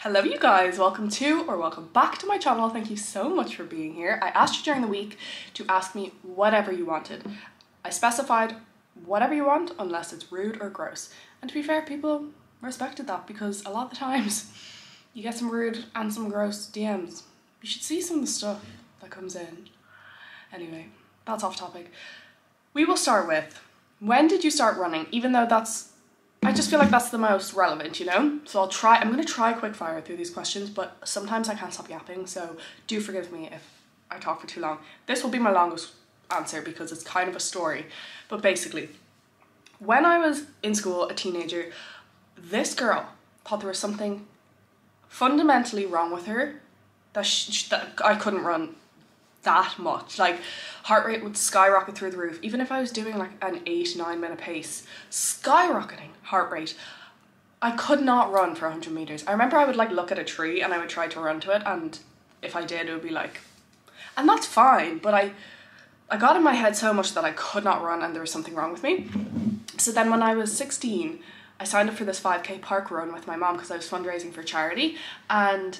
Hello you guys, welcome back to my channel. Thank you so much for being here. I asked you during the week to ask me whatever you wanted. I specified whatever you want unless it's rude or gross. And to be fair, people respected that because a lot of the times you get some rude and some gross DMs. You should see some of the stuff that comes in. Anyway, that's off topic. We will start with, when did you start running? Even though I just feel like that's the most relevant, you know? So I'm gonna try quick fire through these questions, but sometimes I can't stop yapping, so do forgive me if I talk for too long. This will be my longest answer because it's kind of a story. But basically, when I was in school, a teenager, this girl thought there was something fundamentally wrong with her that I couldn't run that much. Like, heart rate would skyrocket through the roof. Even if I was doing like an 8-9 minute pace, skyrocketing heart rate. I could not run for 100 meters. I remember I would like look at a tree and I would try to run to it, and if I did, it would be like, and that's fine, but I got in my head so much that I could not run and there was something wrong with me. So then when I was 16, I signed up for this 5k park run with my mom because I was fundraising for charity, and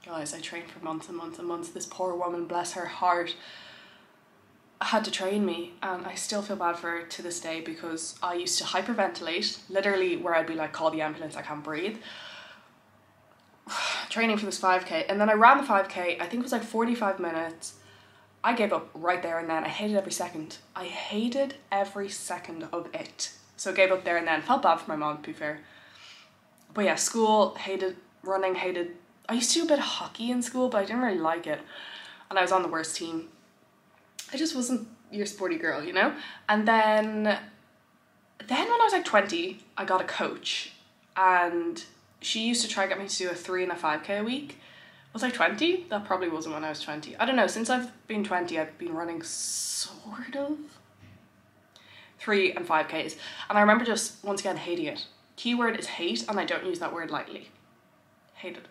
guys, I trained for months and months and months. This poor woman, bless her heart, had to train me, and I still feel bad for her to this day because I used to hyperventilate, literally where I'd be like, call the ambulance, I can't breathe. Training for this 5k, and then I ran the 5k, I think it was like 45 minutes. I gave up right there and then. I hated every second. I hated every second of it. So I gave up there and then. Felt bad for my mom, to be fair. But yeah, school, hated running, I used to do a bit of hockey in school, but I didn't really like it. And I was on the worst team. I just wasn't your sporty girl, you know? And then when I was like 20, I got a coach. And she used to try to get me to do a 3 and a 5k a week. Was I 20? That probably wasn't when I was 20. I don't know, since I've been 20, I've been running sort of 3 and 5ks. And I remember just, once again, hating it. Keyword is hate, and I don't use that word lightly. Hated it.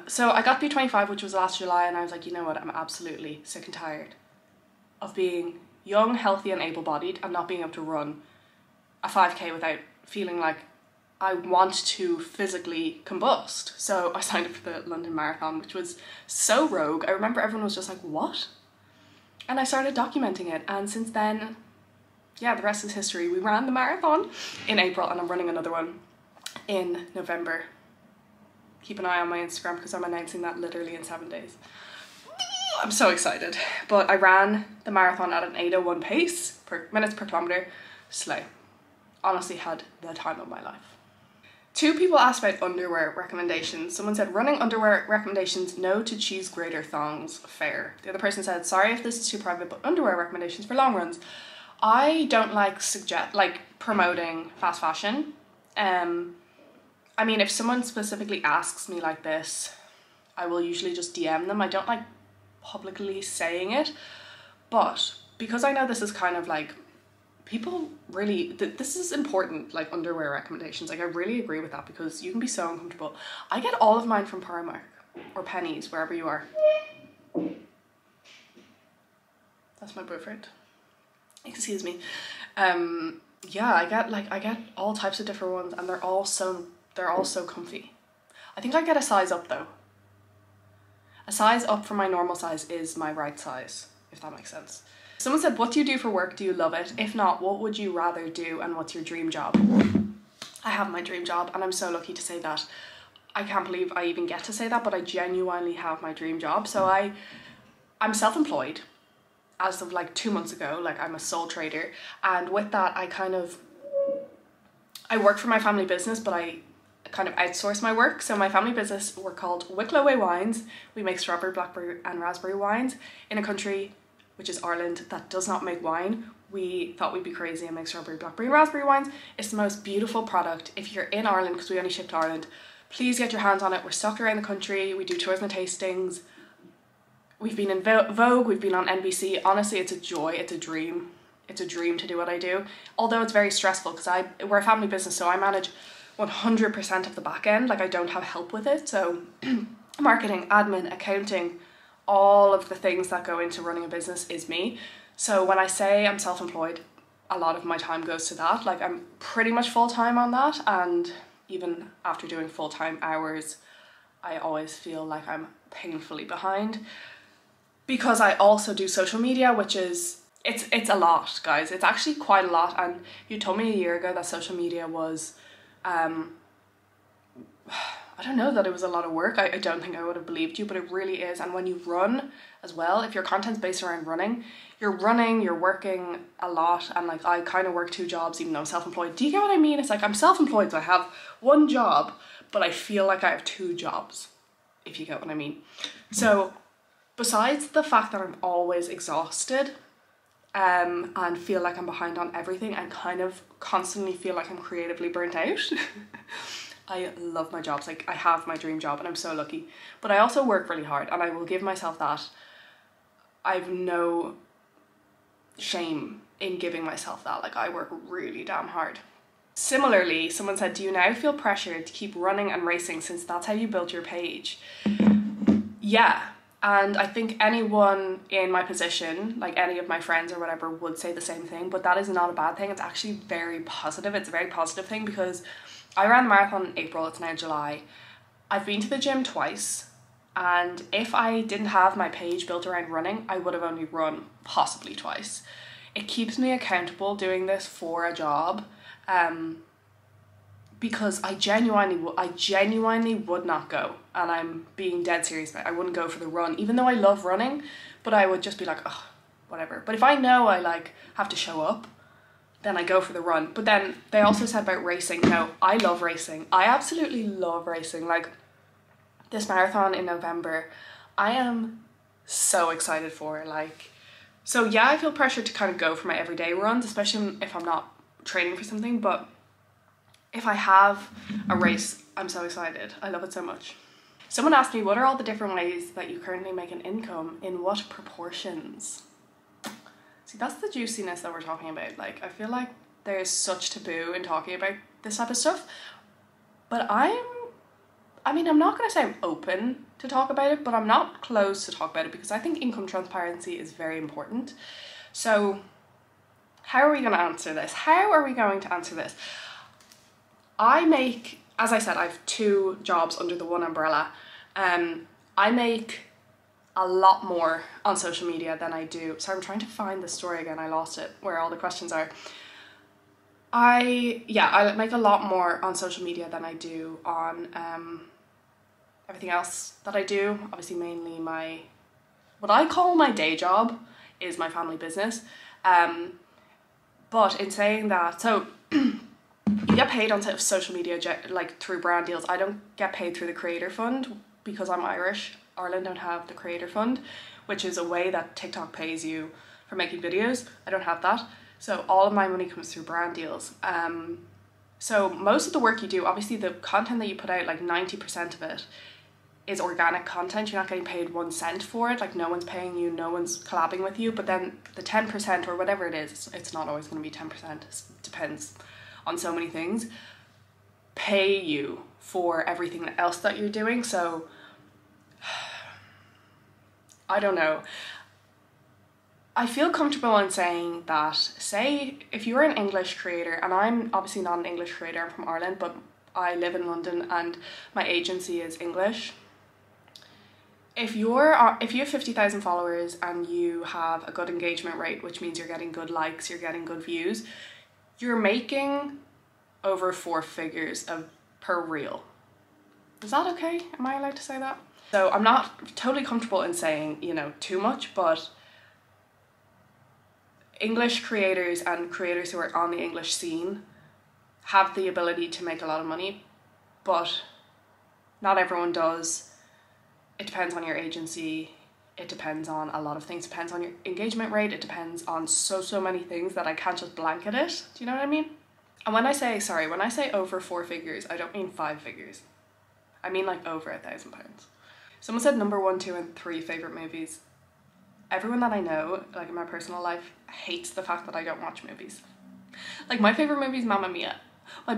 So I got B25, which was last July, and I was like, you know what, I'm absolutely sick and tired of being young, healthy and able-bodied and not being able to run a 5k without feeling like I want to physically combust. So I signed up for the London Marathon, which was so rogue. I remember everyone was just like, what? And I started documenting it, and since then, yeah, the rest is history. We ran the marathon in April, and I'm running another one in November. Keep an eye on my Instagram because I'm announcing that literally in 7 days. I'm so excited. But I ran the marathon at an 8:01 pace, minutes per kilometre. Slay. Honestly had the time of my life. 2 people asked about underwear recommendations. Someone said, running underwear recommendations, no to cheese grater thongs, fair. The other person said, sorry if this is too private, but underwear recommendations for long runs. I don't like promoting fast fashion. I mean, if someone specifically asks me like this, I will usually just DM them. I don't like publicly saying it, but because I know this is kind of like, people really, this is important, like underwear recommendations. Like I really agree with that because you can be so uncomfortable. I get all of mine from Primark or Pennies, wherever you are. That's my boyfriend. Excuse me. Yeah, I get all types of different ones, and they're all so comfy. I think I get a size up though. A size up from my normal size is my right size, if that makes sense. Someone said, what do you do for work? Do you love it? If not, what would you rather do, and what's your dream job? I have my dream job, and I'm so lucky to say that. I can't believe I even get to say that, but I genuinely have my dream job. So I'm self-employed as of like 2 months ago. Like, I'm a sole trader, and with that I work for my family business, but I kind of outsource my work. So my family business, we're called Wicklow Way Wines. We make strawberry, blackberry and raspberry wines in a country, which is Ireland, that does not make wine. We thought we'd be crazy and make strawberry, blackberry and raspberry wines. It's the most beautiful product. If you're in Ireland, because we only ship to Ireland, please get your hands on it. We're stocked around the country. We do tours and tastings. We've been in Vogue, we've been on NBC. Honestly, it's a joy, it's a dream. It's a dream to do what I do. Although it's very stressful because we're a family business, so I manage 100% of the back end. Like, I don't have help with it. So marketing, admin, accounting, all of the things that go into running a business is me. So when I say I'm self-employed, a lot of my time goes to that. Like, I'm pretty much full-time on that, and even after doing full-time hours, I always feel like I'm painfully behind, because I also do social media, which is, it's a lot, guys. It's actually quite a lot. And you told me a year ago that social media was, I don't know, that it was a lot of work. I don't think I would have believed you, but it really is. And when you run as well, if your content's based around running, you're working a lot. And like, I kind of work 2 jobs, even though I'm self-employed. Do you get what I mean? It's like, I'm self-employed, so I have 1 job, but I feel like I have 2 jobs, if you get what I mean. So besides the fact that I'm always exhausted, and feel like I'm behind on everything, and kind of constantly feel like I'm creatively burnt out. I love my jobs, like I have my dream job and I'm so lucky, but I also work really hard, and I will give myself that. I've no shame in giving myself that, like I work really damn hard. Similarly, someone said, do you now feel pressured to keep running and racing since that's how you built your page? Yeah. And I think anyone in my position, like any of my friends or whatever, would say the same thing, but that is not a bad thing. It's actually very positive. It's a very positive thing, because I ran the marathon in April, it's now July. I've been to the gym twice, and if I didn't have my page built around running, I would have only run possibly twice. It keeps me accountable doing this for a job, because I genuinely would not go, and I'm being dead serious about it. I wouldn't go for the run, even though I love running, but I would just be like, oh, whatever. But if I know I like have to show up, then I go for the run. But then they also said about racing. No, I love racing. I absolutely love racing. Like this marathon in November, I am so excited for. Like, so yeah, I feel pressured to kind of go for my everyday runs, especially if I'm not training for something, but if I have a race, I'm so excited. I love it so much. Someone asked me, what are all the different ways that you currently make an income? In what proportions? See, that's the juiciness that we're talking about. Like, I feel like there's such taboo in talking about this type of stuff. But I'm not going to say I'm open to talk about it, but I'm not closed to talk about it, because I think income transparency is very important. So how are we going to answer this? I make, as I said, I have 2 jobs under the one umbrella. I make a lot more on social media than I do. So I'm trying to find the story again. I lost it, where all the questions are. I make a lot more on social media than I do on everything else that I do. Obviously, mainly what I call my day job is my family business. But in saying that, so you get paid on social media like through brand deals. I don't get paid through the Creator Fund because I'm Irish. Ireland don't have the Creator Fund, which is a way that TikTok pays you for making videos. I don't have that. So all of my money comes through brand deals. So most of the work you do, obviously the content that you put out, like 90% of it is organic content. You're not getting paid 1 cent for it. Like no one's paying you, no one's collabing with you. But then the 10% or whatever it is, it's not always going to be 10%. It depends on so many things, pay you for everything else that you're doing. So I don't know. I feel comfortable in saying that, say if you're an English creator, and I'm obviously not an English creator, I'm from Ireland, but I live in London and my agency is English. If you have 50,000 followers and you have a good engagement rate, which means you're getting good likes, you're getting good views, you're making over 4 figures per reel. Is that okay? Am I allowed to say that? So I'm not totally comfortable in saying, you know, too much, but English creators and creators who are on the English scene have the ability to make a lot of money, but not everyone does. It depends on your agency. It depends on a lot of things. It depends on your engagement rate. It depends on so many things that I can't just blanket it. Do you know what I mean? And when I say over 4 figures, I don't mean 5 figures. I mean like over £1,000. Someone said number 1, 2, and 3 favorite movies. Everyone that I know, like in my personal life, hates the fact that I don't watch movies. Like my favorite movie is Mamma Mia. My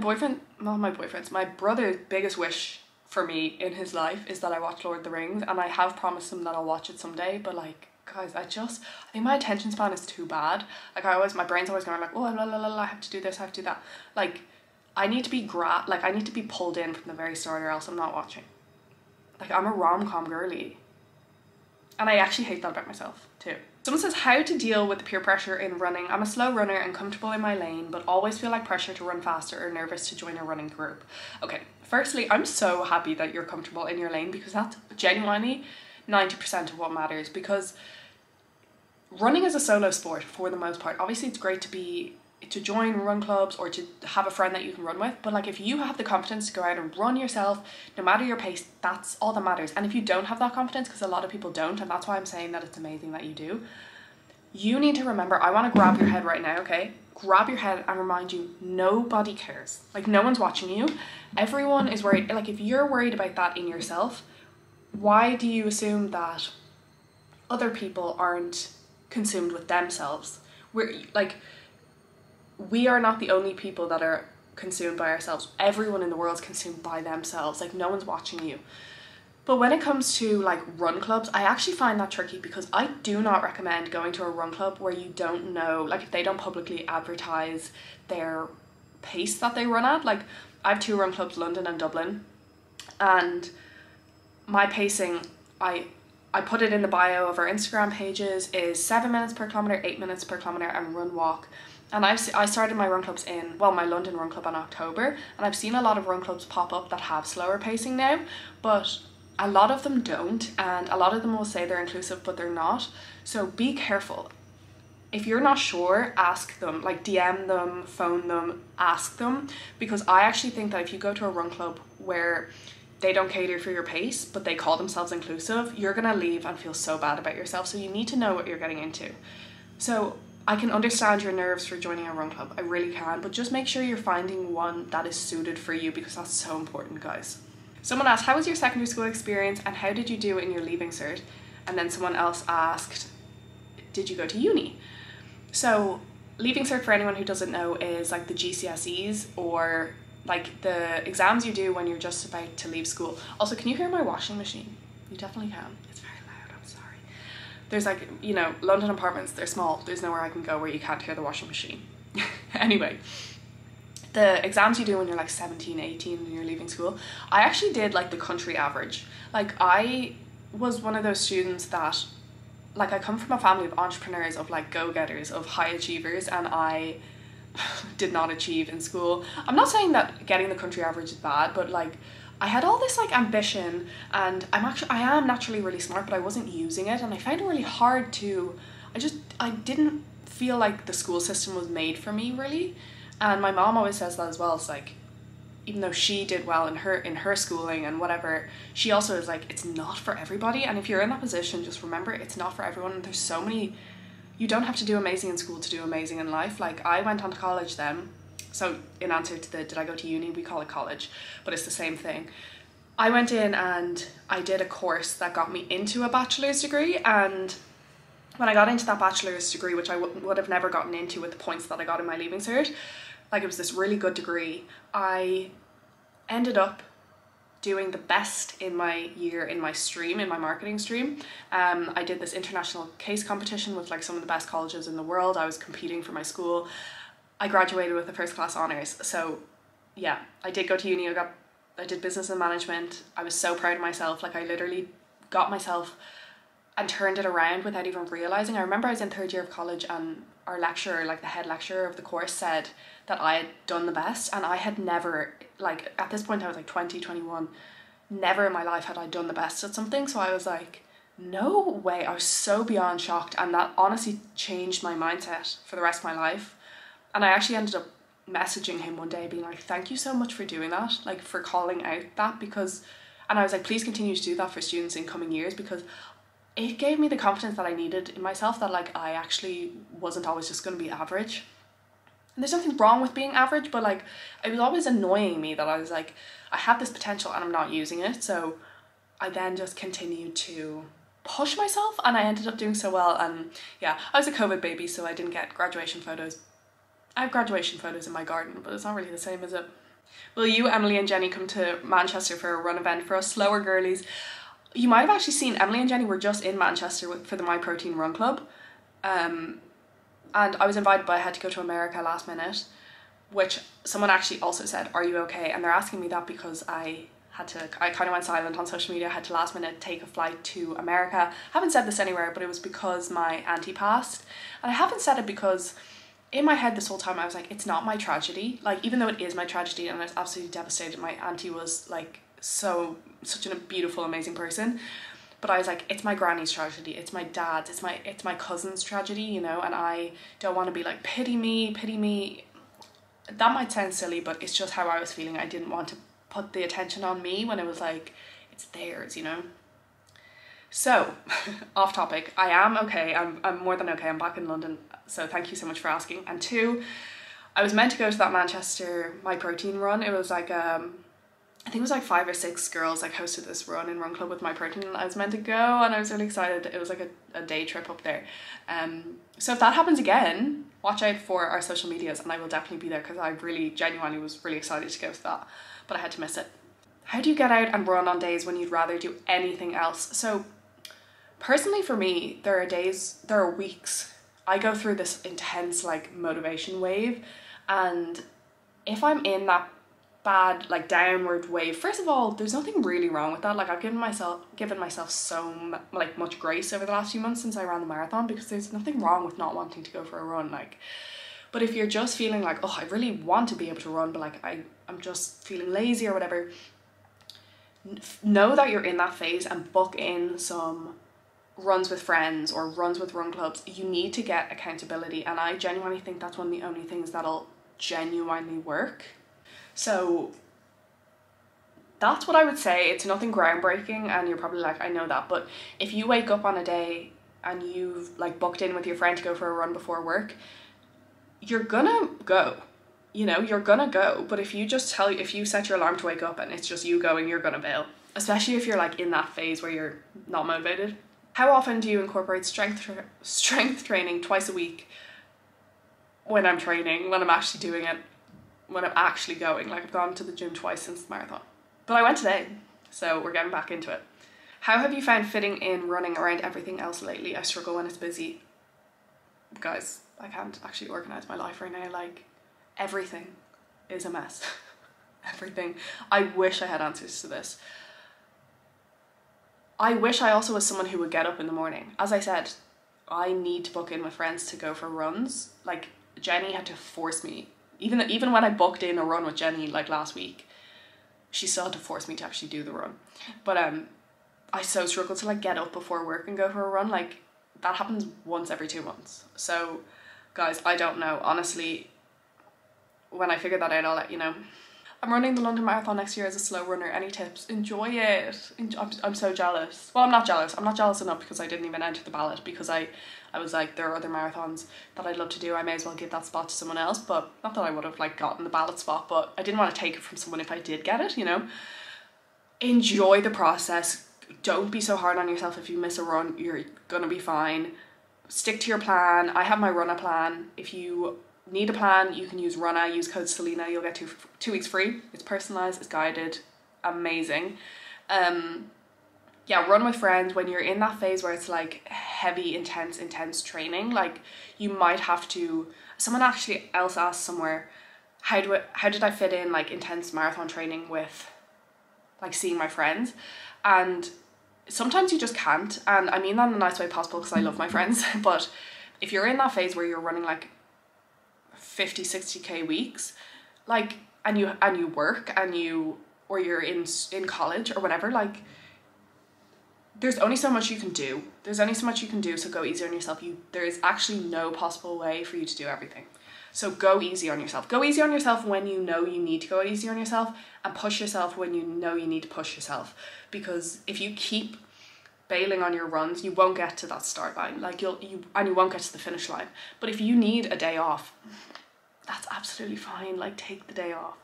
brother's biggest wish for me in his life is that I watch Lord of the Rings, and I have promised him that I'll watch it someday, but like, guys, I think my attention span is too bad. Like my brain's always going like, oh, la, la, la, la, I have to do this, I have to do that. Like, I need to be I need to be pulled in from the very start or else I'm not watching. Like, I'm a rom-com girly. And I actually hate that about myself too. Someone says, how to deal with the peer pressure in running. I'm a slow runner and comfortable in my lane, but always feel like pressure to run faster or nervous to join a running group. Okay, firstly, I'm so happy that you're comfortable in your lane, because that's genuinely 90% of what matters, because running is a solo sport for the most part. Obviously, it's great to join run clubs or to have a friend that you can run with, but like, if you have the confidence to go out and run yourself, no matter your pace, that's all that matters. And if you don't have that confidence, because a lot of people don't, and that's why I'm saying that it's amazing that you do, you need to remember, I want to grab your head right now, okay? Grab your head and remind you, nobody cares. Like, no one's watching you. Everyone is worried. Like, if you're worried about that in yourself, why do you assume that other people aren't consumed with themselves? We are not the only people that are consumed by ourselves. Everyone in the world's consumed by themselves. Like, no one's watching you. But when it comes to like run clubs, I actually find that tricky, because I do not recommend going to a run club where you don't know, like, if they don't publicly advertise their pace that they run at. Like, I have 2 run clubs, London and Dublin, and my pacing, I put it in the bio of our Instagram pages, is 7 minutes per kilometre, 8 minutes per kilometre, and run walk. And I started my run clubs my London run club in October, and I've seen a lot of run clubs pop up that have slower pacing now, but a lot of them don't, and a lot of them will say they're inclusive, but they're not. So be careful. If you're not sure, ask them, like DM them, phone them, ask them, because I actually think that if you go to a run club where they don't cater for your pace, but they call themselves inclusive, you're gonna leave and feel so bad about yourself. So you need to know what you're getting into. So I can understand your nerves for joining a run club, I really can, but just make sure you're finding one that is suited for you, because that's so important, guys. Someone asked, how was your secondary school experience and how did you do in your leaving cert? And then someone else asked, did you go to uni? So leaving cert, for anyone who doesn't know, is like the GCSEs, or like the exams you do when you're just about to leave school. Also, can you hear my washing machine? You definitely can. It's very loud, I'm sorry. There's like, you know, London apartments, they're small. There's nowhere I can go where you can't hear the washing machine. Anyway, the exams you do when you're like 17, 18 and you're leaving school, I actually did like the country average. Like, I was one of those students that, like, I come from a family of entrepreneurs, of like go-getters, of high achievers, and I did not achieve in school. I'm not saying that getting the country average is bad, but like, I had all this like ambition, and I am naturally really smart, but I wasn't using it, and I found it really hard to, I didn't feel like the school system was made for me, really. And my mom always says that as well. It's like, even though she did well in her schooling and whatever, she also is like, it's not for everybody. And if you're in that position, just remember, it's not for everyone. And there's so many, you don't have to do amazing in school to do amazing in life. Like, I went on to college then. So in answer to the, did I go to uni? We call it college, but it's the same thing. I went in and I did a course that got me into a bachelor's degree, and when I got into that bachelor's degree, which I would have never gotten into with the points that I got in my leaving cert, like, it was this really good degree, I ended up doing the best in my year in my stream, in my marketing stream. I did this international case competition with like some of the best colleges in the world. I was competing for my school. I graduated with a first class honours. So yeah, I did go to uni. I did business and management. I was so proud of myself. Like, I literally got myself and turned it around without even realising. I remember I was in 3rd year of college, and our lecturer, like the head lecturer of the course, said that I had done the best, and I had never, like, at this point I was like 20, 21, never in my life had I done the best at something. So I was like, no way. I was so beyond shocked, and that honestly changed my mindset for the rest of my life. And I actually ended up messaging him one day being like, thank you so much for doing that, like, for calling out that, because, and I was like, please continue to do that for students in coming years, because it gave me the confidence that I needed in myself, that like, I actually wasn't always just going to be average. And there's nothing wrong with being average, but like, it was always annoying me that I was like, I have this potential and I'm not using it. So I then just continued to push myself, and I ended up doing so well. And yeah, I was a COVID baby, so I didn't get graduation photos. I have graduation photos in my garden, but it's not really the same, is it? Will you, Emily and Jenny, come to Manchester for a run event for us slower girlies? You might have actually seen Emily and Jenny were just in Manchester for the My Protein Run Club. And I was invited, but I had to go to America last minute. which someone actually also said, are you okay? And they're asking me that because I kind of went silent on social media. I had to last minute take a flight to America. I haven't said this anywhere, but it was because my auntie passed. And I haven't said it because in my head this whole time I was like, it's not my tragedy. Like, even though it is my tragedy and I was absolutely devastated, my auntie was like such a beautiful, amazing person. But I was like, it's my granny's tragedy, it's my dad's, it's my cousin's tragedy, you know, and I don't want to be like, pity me. That might sound silly, but it's just how I was feeling. I didn't want to put the attention on me when it was like, it's theirs, you know. So, off topic, I am okay. I'm more than okay. I'm back in London, so thank you so much for asking. And two, I was meant to go to that Manchester My Protein run. It was like I think it was like 5 or 6 girls like hosted this run in Run Club with My Protein, and I was meant to go, and I was really excited. It was like a day trip up there. So if that happens again, watch out for our social medias, and I will definitely be there because I really genuinely was really excited to go to that, but I had to miss it. How do you get out and run on days when you'd rather do anything else? So personally for me, there are weeks I go through this intense like motivation wave, and if I'm in that bad like downward wave, first of all, there's nothing really wrong with that. Like, I've given myself so much grace over the last few months since I ran the marathon, because there's nothing wrong with not wanting to go for a run. Like, but if you're just feeling like, oh, I really want to be able to run, but like I'm just feeling lazy or whatever, know that you're in that phase and book in some runs with friends or runs with run clubs. You need to get accountability, and I genuinely think that's one of the only things that'll genuinely work. So that's what I would say. It's nothing groundbreaking, and you're probably like, I know that, but if you wake up on a day and you've like booked in with your friend to go for a run before work, you're gonna go, you know, you're gonna go. But if you set your alarm to wake up and it's just you going, you're gonna bail, especially if you're like in that phase where you're not motivated. How often do you incorporate strength training twice a week? When I'm training, when I'm actually doing it, when I'm actually going. Like, I've gone to the gym twice since the marathon, but I went today, so we're getting back into it. How have you found fitting in running around everything else lately? I struggle when it's busy. Guys, I can't actually organize my life right now. Like, everything is a mess. Everything. I wish I had answers to this. I wish I also was someone who would get up in the morning. As I said, I need to book in with friends to go for runs. Like, Jenny had to force me. Even when I booked in a run with Jenny like last week, she still had to force me to actually do the run. But I so struggle to like get up before work and go for a run. Like, that happens once every 2 months. So guys, I don't know. Honestly, when I figure that out, I'll let you know. I'm running the London Marathon next year as a slow runner. Any tips? Enjoy it. I'm so jealous. Well, I'm not jealous. I'm not jealous enough because I didn't even enter the ballot, because I was like, there are other marathons that I'd love to do. I may as well give that spot to someone else. But not that I would have like gotten the ballot spot, but I didn't want to take it from someone if I did get it, you know. Enjoy the process. Don't be so hard on yourself. If you miss a run, you're gonna be fine. Stick to your plan. I have my runner plan. If you need a plan, you can use Runner, use code Selena, you'll get 2 weeks free. It's personalized, it's guided, amazing. Yeah, run with friends. When you're in that phase where it's like heavy, intense training, like, you might have to, someone actually else asked somewhere, how did I fit in like intense marathon training with like seeing my friends? And sometimes you just can't, and I mean that in the nice way possible because I love my friends. But if you're in that phase where you're running like 50-60k weeks, like, and you work or you're in college or whatever, like, there's only so much you can do. So go easy on yourself. There is actually no possible way for you to do everything. So go easy on yourself. Go easy on yourself when you know you need to go easy on yourself, and push yourself when you know you need to push yourself. Because if you keep bailing on your runs, you won't get to that start line. Like, you won't get to the finish line. But if you need a day off, that's absolutely fine. Like, take the day off.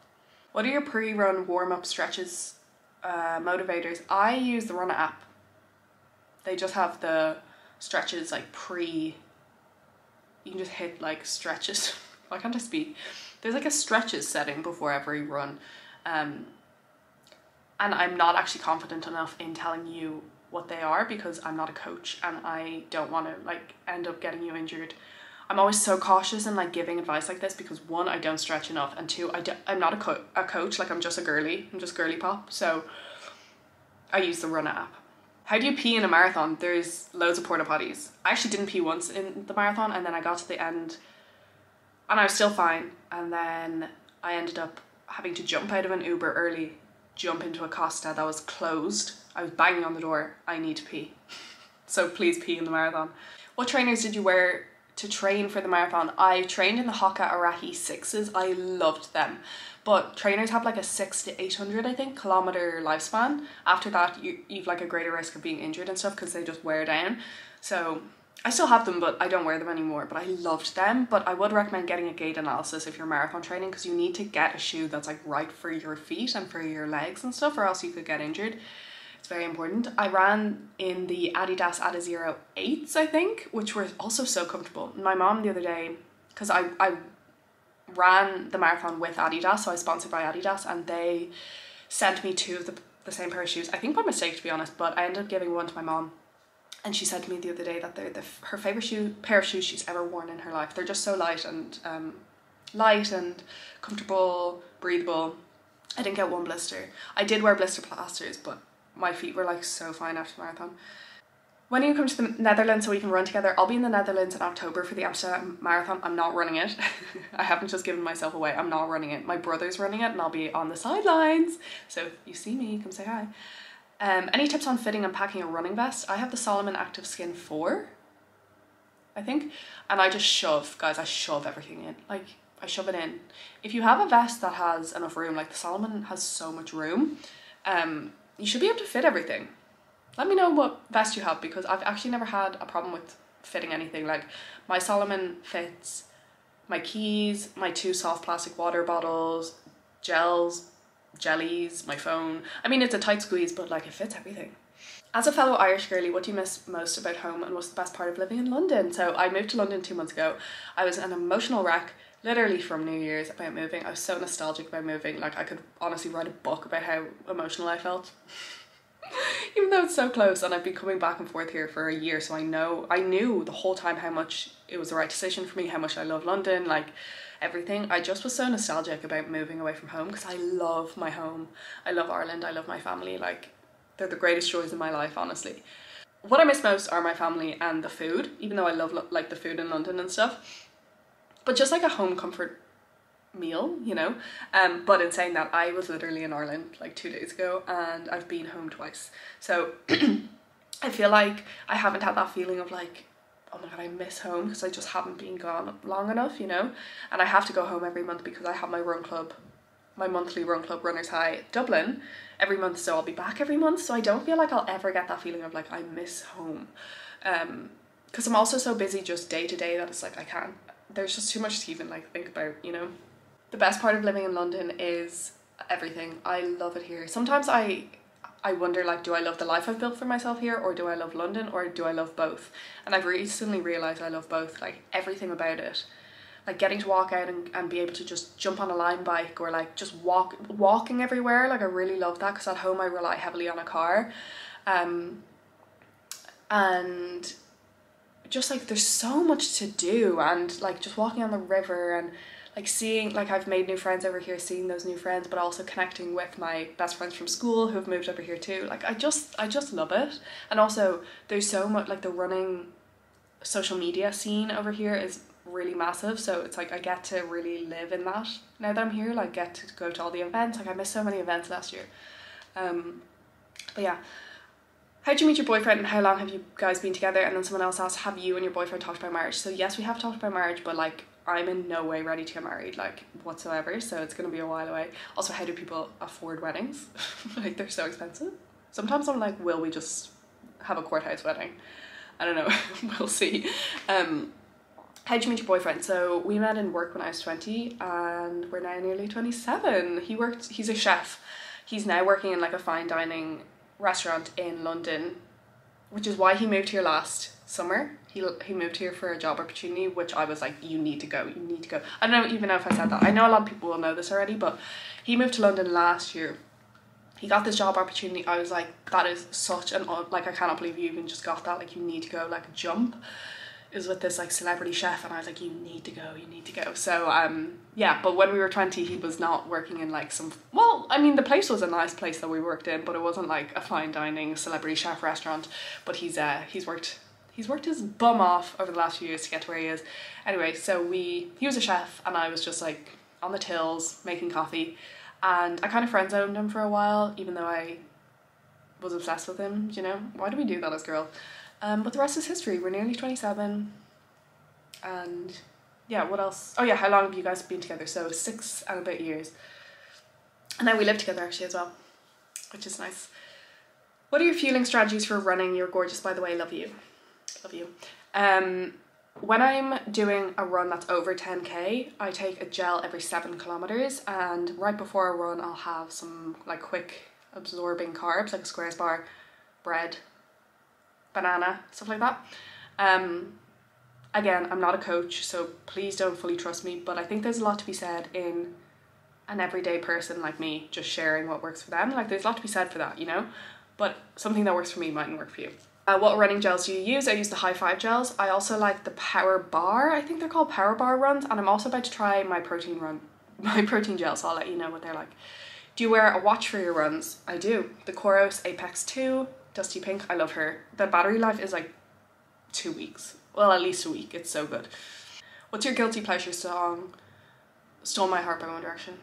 What are your pre-run warm-up stretches, motivators? I use the Runner app. They just have the stretches like you can just hit like stretches. Why can't I speak? There's like a stretches setting before every run. And I'm not actually confident enough in telling you what they are because I'm not a coach and I don't want to like end up getting you injured. I'm always so cautious in like giving advice like this because one, I don't stretch enough, and two, I'm not a coach, like I'm just a girly, I'm just girly pop, so I use the Run app. How do you pee in a marathon? There's loads of porta potties. I actually didn't pee once in the marathon, and then I got to the end and I was still fine, and then I ended up having to jump out of an Uber early, jump into a Costa that was closed. I was banging on the door, I need to pee. So please pee in the marathon. What trainers did you wear to train for the marathon? I trained in the Hoka Arahi 6s. I loved them. But trainers have like a 600 to 800, I think, kilometer lifespan. After that, you've like a greater risk of being injured and stuff because they just wear down. So I still have them, but I don't wear them anymore. But I loved them. But I would recommend getting a gait analysis if you're marathon training, because you need to get a shoe that's like right for your feet and for your legs and stuff, or else you could get injured. It's very important. I ran in the Adidas Adizero 8s, I think, which were also so comfortable. My mom the other day, because I ran the marathon with Adidas, so I was sponsored by Adidas, and they sent me two of the same pair of shoes, I think by mistake to be honest, but I ended up giving one to my mom, and she said to me the other day that they're her favourite pair of shoes she's ever worn in her life. They're just so light and comfortable, breathable. I didn't get one blister. I did wear blister plasters, but my feet were like so fine after the marathon. When are you coming to the Netherlands so we can run together? I'll be in the Netherlands in October for the Amsterdam Marathon. I'm not running it. I haven't just given myself away. I'm not running it. My brother's running it and I'll be on the sidelines. So if you see me, come say hi. Any tips on fitting and packing a running vest? I have the Solomon Active Skin 4, I think. And I just shove, guys, I shove everything in. Like, I shove it in. If you have a vest that has enough room, like the Solomon has so much room, you should be able to fit everything. Let me know what vest you have, because I've actually never had a problem with fitting anything. Like, my Solomon fits my keys, my 2 soft plastic water bottles, jellies, my phone. I mean, it's a tight squeeze, but like it fits everything. As a fellow Irish girlie, what do you miss most about home, and what's the best part of living in London? So I moved to London 2 months ago. I was an emotional wreck literally from New Year's about moving. I was so nostalgic about moving. Like, I could honestly write a book about how emotional I felt. Even though it's so close, and I've been coming back and forth here for a year, so I knew the whole time how much it was the right decision for me, how much I love London, like everything. I just was so nostalgic about moving away from home, because I love my home. I love Ireland, I love my family, like they're the greatest joys in my life, honestly. What I miss most are my family and the food, even though I love like the food in London and stuff. But just like a home comfort meal, you know. But in saying that, I was literally in Ireland like 2 days ago, and I've been home twice. So I feel like I haven't had that feeling of like, oh my god, I miss home, because I just haven't been gone long enough, you know. And I have to go home every month because I have my run club, my monthly run club, Runners High Dublin, every month, so I'll be back every month. So I don't feel like I'll ever get that feeling of like I miss home, because I'm also so busy just day to day that it's like I can't, there's just too much to even like think about, you know. The best part of living in London is everything. I love it here. Sometimes I wonder, like, do I love the life I've built for myself here, or do I love London, or do I love both? And I've recently realised I love both, like everything about it. Like getting to walk out and be able to just jump on a Lime bike, or like just walking everywhere. Like, I really love that, because at home I rely heavily on a car. And just like there's so much to do, and like just walking on the river, and like seeing, like I've made new friends over here, seeing those new friends, but also connecting with my best friends from school who have moved over here too. Like I just love it. And also there's so much, like the running social media scene over here is really massive, so it's like I get to really live in that now that I'm here. Like, get to go to all the events. Like, I missed so many events last year. But yeah. How'd you meet your boyfriend, and how long have you guys been together? And then someone else asked, have you and your boyfriend talked about marriage? So yes, we have talked about marriage, but like I'm in no way ready to get married, like whatsoever, so it's gonna be a while away. Also, how do people afford weddings? Like, they're so expensive. Sometimes I'm like, will we just have a courthouse wedding? I don't know. We'll see. How'd you meet your boyfriend? So we met in work when I was 20, and we're now nearly 27. He's a chef. He's now working in like a fine dining restaurant in London, which is why he moved here last summer. He moved here for a job opportunity, which I was like, you need to go. I don't even know if I said that. I know a lot of people will know this already, but he moved to London last year. He got this job opportunity. I was like, that is such an, like, I cannot believe you even just got that. Like, you need to go, like, jump. is with this like celebrity chef, and I was like, you need to go. So yeah, but when we were 20, he was not working in like some, well, I mean, the place was a nice place that we worked in, but it wasn't like a fine dining celebrity chef restaurant. But he's worked his bum off over the last few years to get to where he is. Anyway, so he was a chef, and I was just like on the tills making coffee, and I kind of friend zoned him for a while, even though I was obsessed with him. You know, why do we do that as girls? But the rest is history. We're nearly 27, and yeah, what else? Oh yeah, how long have you guys been together? So 6 and a bit years, and now we live together actually as well, which is nice. What are your fueling strategies for running? You're gorgeous, by the way. Love you. When I'm doing a run that's over 10k, I take a gel every 7 kilometers, and right before a run I'll have some like quick absorbing carbs like a Squares bar, bread, banana, stuff like that. Again, I'm not a coach, so please don't fully trust me, but I think there's a lot to be said in an everyday person like me just sharing what works for them. Like, there's a lot to be said for that, you know, but something that works for me mightn't work for you. What running gels do you use? I use the High Five gels. I also like the Power Bar. I think they're called Power Bar runs, and I'm also about to try my protein gel, so I'll let you know what they're like. Do you wear a watch for your runs? I do. The Coros Apex 2, Dusty Pink. I love her. The battery life is like 2 weeks. Well, at least a week. It's so good. What's your guilty pleasure song? Stole My Heart by One Direction.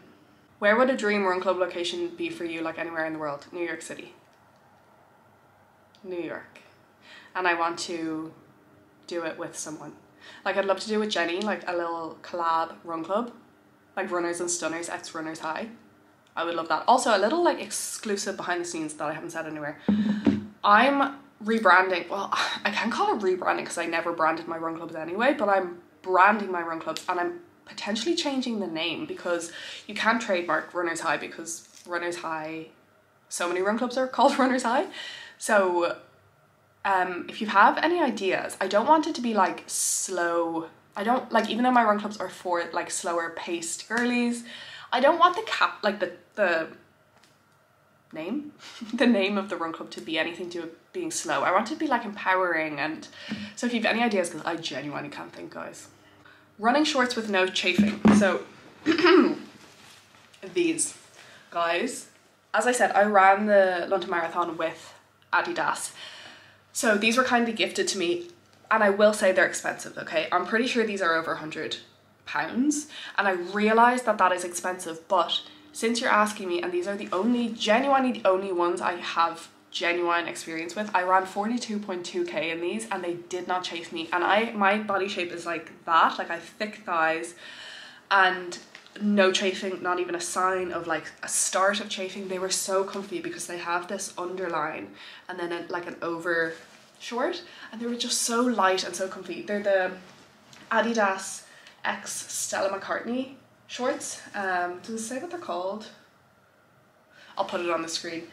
Where would a dream run club location be for you, like anywhere in the world? New York City. New York. And I want to do it with someone. Like, I'd love to do it with Jenny, like a little collab run club, like Runners and Stunners x Runners High. I would love that. Also a little like exclusive behind the scenes that I haven't said anywhere. I'm rebranding. Well, I can't call it rebranding because I never branded my run clubs anyway, but I'm branding my run clubs, and I'm potentially changing the name because you can't trademark Runners High because Runners High, so many run clubs are called Runners High. So if you have any ideas, I don't want it to be like slow. I don't like, even though my run clubs are for like slower paced girlies, I don't want the name the name of the run club to be anything to do with being slow. I want it to be like empowering. And so if you have any ideas, because I genuinely can't think, guys. Running shorts with no chafing. So these guys, as I said, I ran the London Marathon with Adidas. So these were kindly gifted to me, and I will say they're expensive, okay? I'm pretty sure these are over £100, and I realise that that is expensive, but since you're asking me, and these are genuinely the only ones I have genuine experience with, I ran 42.2k in these, and they did not chafe me. And my body shape is like that, like I have thick thighs, and no chafing, not even a sign of like a start of chafing. They were so comfy because they have this underline and then like an over short, and they were just so light and so comfy. They're the Adidas X Stella McCartney shorts. Does it say what they're called? I'll put it on the screen.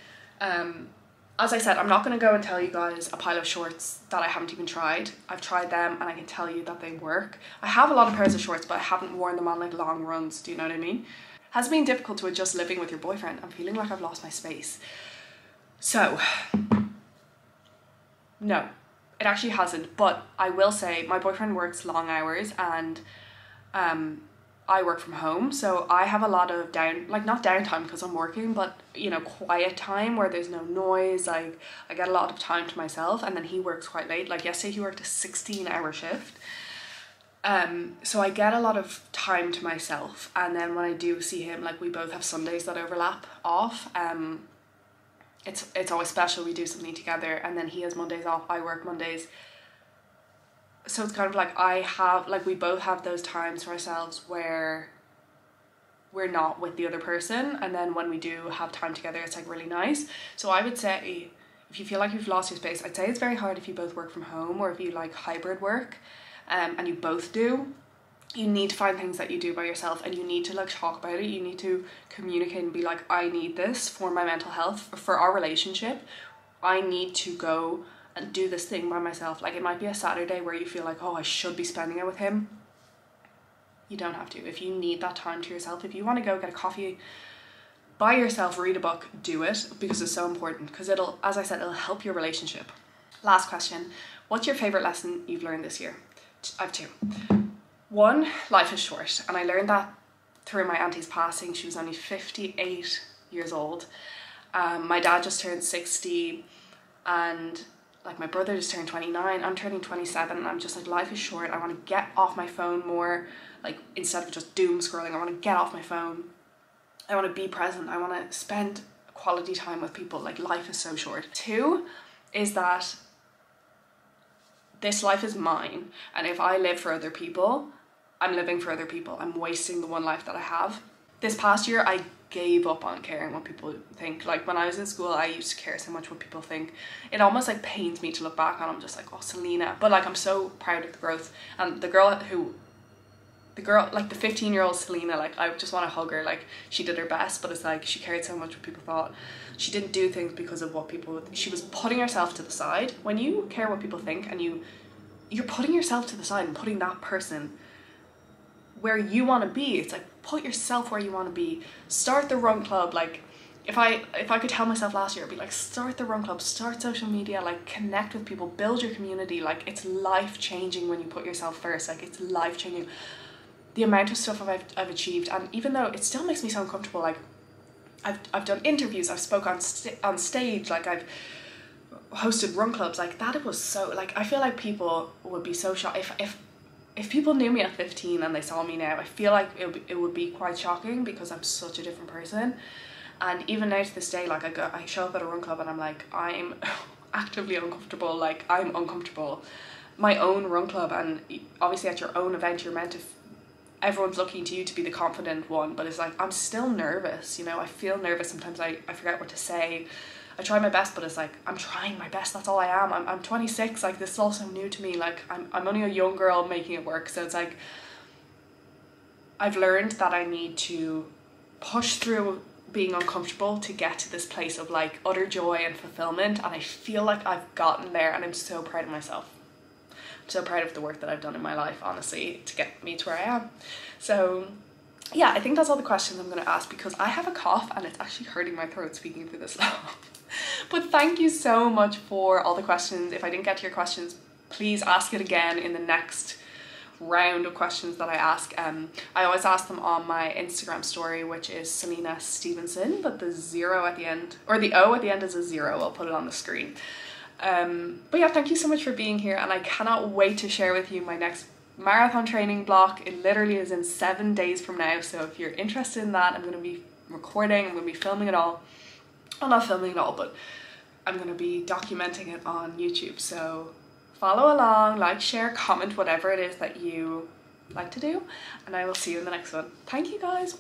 As I said, I'm not going to go and tell you guys a pile of shorts that I haven't even tried. I've tried them and I can tell you that they work. I have a lot of pairs of shorts, but I haven't worn them on like long runs. Do you know what I mean? Has it been difficult to adjust living with your boyfriend? I'm feeling like I've lost my space. So, no, it actually hasn't. But I will say my boyfriend works long hours, and I work from home, so I have a lot of not downtime because I'm working, but you know, quiet time where there's no noise. Like, I get a lot of time to myself, and then he works quite late. Like yesterday he worked a 16-hour shift. So I get a lot of time to myself, and then when I do see him, like we both have Sundays that overlap off. It's always special. We do something together, and then he has Mondays off, I work Mondays. So it's kind of like we both have those times for ourselves where we're not with the other person, and then when we do have time together, it's like really nice. So I would say, if you feel like you've lost your space, I'd say it's very hard if you both work from home, or if you like hybrid work, and you both do. You need to find things that you do by yourself, and you need to like talk about it. You need to communicate and be like, I need this for my mental health, for our relationship. I need to go and do this thing by myself. Like, it might be a Saturday where you feel like, oh, I should be spending it with him. You don't have to. If you need that time to yourself, if you want to go get a coffee by yourself, read a book, do it, because it's so important, because it'll, as I said, it'll help your relationship. Last question. What's your favorite lesson you've learned this year? I have two. One, life is short, and I learned that through my auntie's passing. She was only 58 years old. My dad just turned 60, and like my brother just turned 29. I'm turning 27, and I'm just like, life is short. I want to get off my phone more, like instead of just doom scrolling. I want to get off my phone. I want to be present. I want to spend quality time with people. Like, life is so short. Two is that this life is mine, and if I live for other people, I'm living for other people. I'm wasting the one life that I have. This past year, I gave up on caring what people think. Like, when I was in school, I used to care so much what people think. It almost like pains me to look back on. I'm just like, oh, Selena. But like, I'm so proud of the growth. And the girl, like the 15-year-old Selena, like, I just want to hug her. Like, she did her best, but it's like, she cared so much what people thought. She didn't do things because of what people, she was putting herself to the side. When you care what people think, and you're putting yourself to the side and putting that person where you want to be. It's like, put yourself where you want to be. Start the run club. Like, if I could tell myself last year, I'd be like, start the run club, start social media, like, connect with people, build your community. Like, it's life-changing when you put yourself first. Like, it's life-changing. The amount of stuff I've achieved, and even though it still makes me so uncomfortable, like, I've done interviews, I've spoke on stage, like, I've hosted run clubs, like, that. It was so, like, I feel like people would be so shocked if people knew me at 15 and they saw me now. I feel like it would be quite shocking, because I'm such a different person. And even now to this day, like, I show up at a run club and I'm like, I'm actively uncomfortable. Like, I'm uncomfortable. My own run club, and obviously at your own event, you're meant to, everyone's looking to you to be the confident one, but it's like, I'm still nervous, you know. I feel nervous sometimes. I forget what to say. I try my best, but it's like, I'm trying my best, that's all I am. I'm 26, like, this is all so new to me. Like, I'm only a young girl making it work. So it's like, I've learned that I need to push through being uncomfortable to get to this place of like utter joy and fulfillment, and I feel like I've gotten there, and I'm so proud of myself. I'm so proud of the work that I've done in my life, honestly, to get me to where I am. So yeah, I think that's all the questions I'm going to ask, because I have a cough and it's actually hurting my throat speaking through this long. But thank you so much for all the questions. If I didn't get to your questions, please ask it again in the next round of questions that I ask. I always ask them on my Instagram story, which is Selena Stevenson, but the 0 at the end, or the O at the end, is a 0. I'll put it on the screen. But yeah, thank you so much for being here, and I cannot wait to share with you my next marathon training block. It literally is in 7 days from now, so if you're interested in that, I'm going to be recording, I'm going to be filming it all. Well, not filming it all, but I'm going to be documenting it on YouTube. So follow along, like, share, comment, whatever it is that you like to do, and I will see you in the next one. Thank you guys.